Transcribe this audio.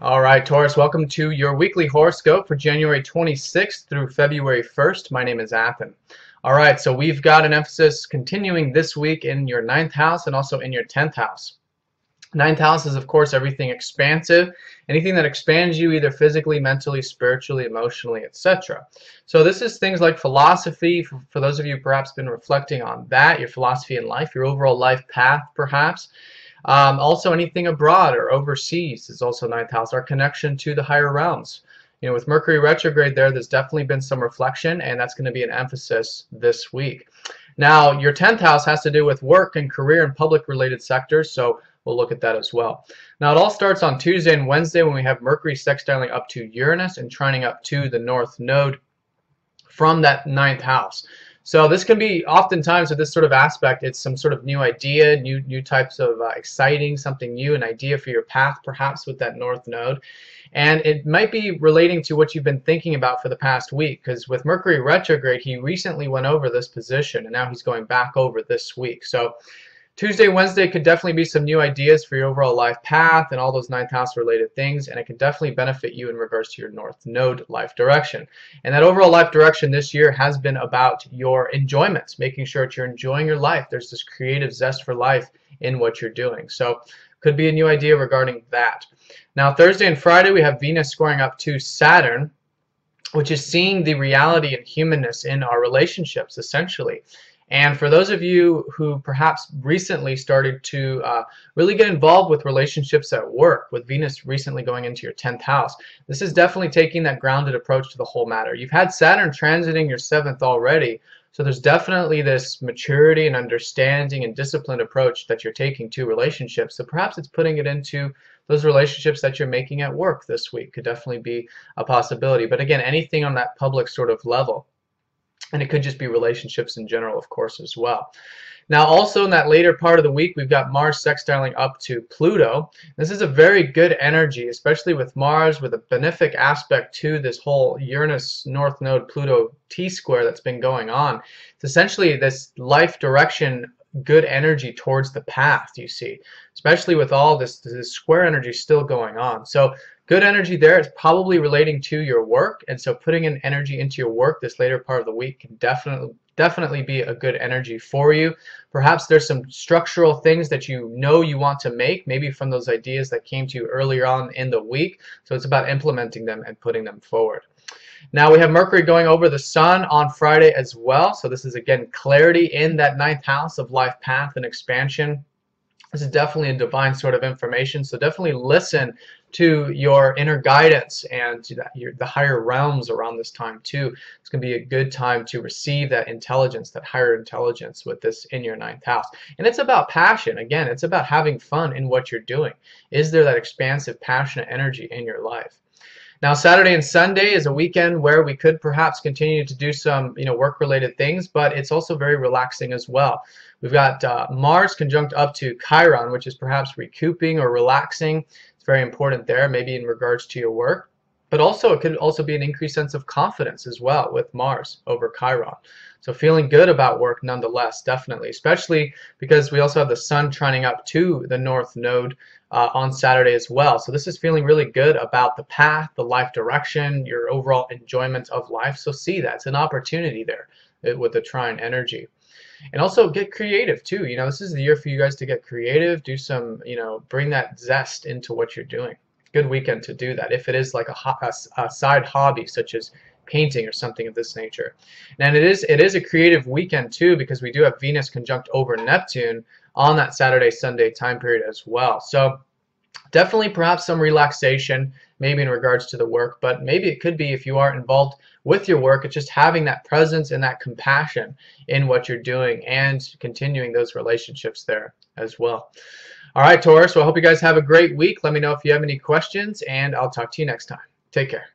All right, Taurus, welcome to your weekly horoscope for January 26th through February 1st. My name is Athen. All right, so we've got an emphasis continuing this week in your 9th house and also in your 10th house. 9th house is, of course, everything expansive, anything that expands you either physically, mentally, spiritually, emotionally, etc. So this is things like philosophy, for those of you perhaps been reflecting on that, your philosophy in life, your overall life path perhaps. Also anything abroad or overseas is also 9th house, our connection to the higher realms. You know, with Mercury retrograde there's definitely been some reflection, and that's going to be an emphasis this week. Now, your 10th house has to do with work and career and public related sectors, so we'll look at that as well. Now, it all starts on Tuesday and Wednesday when we have Mercury sextiling up to Uranus and trining up to the North Node from that 9th house. So this can be oftentimes with this sort of aspect, it's some sort of new idea, new types of exciting, something new, an idea for your path perhaps with that North Node. And it might be relating to what you've been thinking about for the past week, because with Mercury retrograde, he recently went over this position and now he's going back over this week. So Tuesday, Wednesday could definitely be some new ideas for your overall life path and all those 9th house related things, and it can definitely benefit you in regards to your North Node life direction. And that overall life direction this year has been about your enjoyments, making sure that you're enjoying your life. There's this creative zest for life in what you're doing. So could be a new idea regarding that. Now, Thursday and Friday, we have Venus squaring up to Saturn, which is seeing the reality and humanness in our relationships, essentially. And for those of you who perhaps recently started to really get involved with relationships at work, with Venus recently going into your 10th house, this is definitely taking that grounded approach to the whole matter. You've had Saturn transiting your 7th already, so there's definitely this maturity and understanding and disciplined approach that you're taking to relationships. So perhaps it's putting it into those relationships that you're making at work this week. Could definitely be a possibility. But again, anything on that public sort of level. And it could just be relationships in general, of course, as well. Now, also in that later part of the week, we've got Mars sextiling up to Pluto. This is a very good energy, especially with Mars, with a benefic aspect to this whole Uranus North Node Pluto T-square that's been going on. It's essentially this life direction, good energy towards the path, you see, especially with all this square energy still going on. So good energy there. It's probably relating to your work, and so putting in energy into your work this later part of the week can definitely be a good energy for you. Perhaps there's some structural things that you know you want to make, maybe from those ideas that came to you earlier on in the week. So it's about implementing them and putting them forward. Now we have Mercury going over the Sun on Friday as well. So this is again clarity in that 9th house of life path and expansion. This is definitely a divine sort of information. So definitely listen to your inner guidance and to the higher realms around this time too. It's going to be a good time to receive that intelligence, that higher intelligence with this in your 9th house. And it's about passion. Again, it's about having fun in what you're doing. Is there that expansive, passionate energy in your life? Now, Saturday and Sunday is a weekend where we could perhaps continue to do some, work-related things, but it's also very relaxing as well. We've got Mars conjunct up to Chiron, which is perhaps recouping or relaxing. It's very important there, maybe in regards to your work. But also, it could also be an increased sense of confidence as well with Mars over Chiron. So feeling good about work nonetheless, definitely, especially because we also have the Sun trining up to the North Node on Saturday as well. So this is feeling really good about the path, the life direction, your overall enjoyment of life. So see that. It's an opportunity there with the trine energy. And also get creative too. This is the year for you guys to get creative, do some, bring that zest into what you're doing. Good weekend to do that if it is like a side hobby such as painting or something of this nature. And it is a creative weekend too, because we do have Venus conjunct over Neptune on that Saturday Sunday time period as well. So definitely perhaps some relaxation maybe in regards to the work, but maybe it could be if you are involved with your work, it's just having that presence and that compassion in what you're doing and continuing those relationships there as well. All right, Taurus, well, I hope you guys have a great week. Let me know if you have any questions, and I'll talk to you next time. Take care.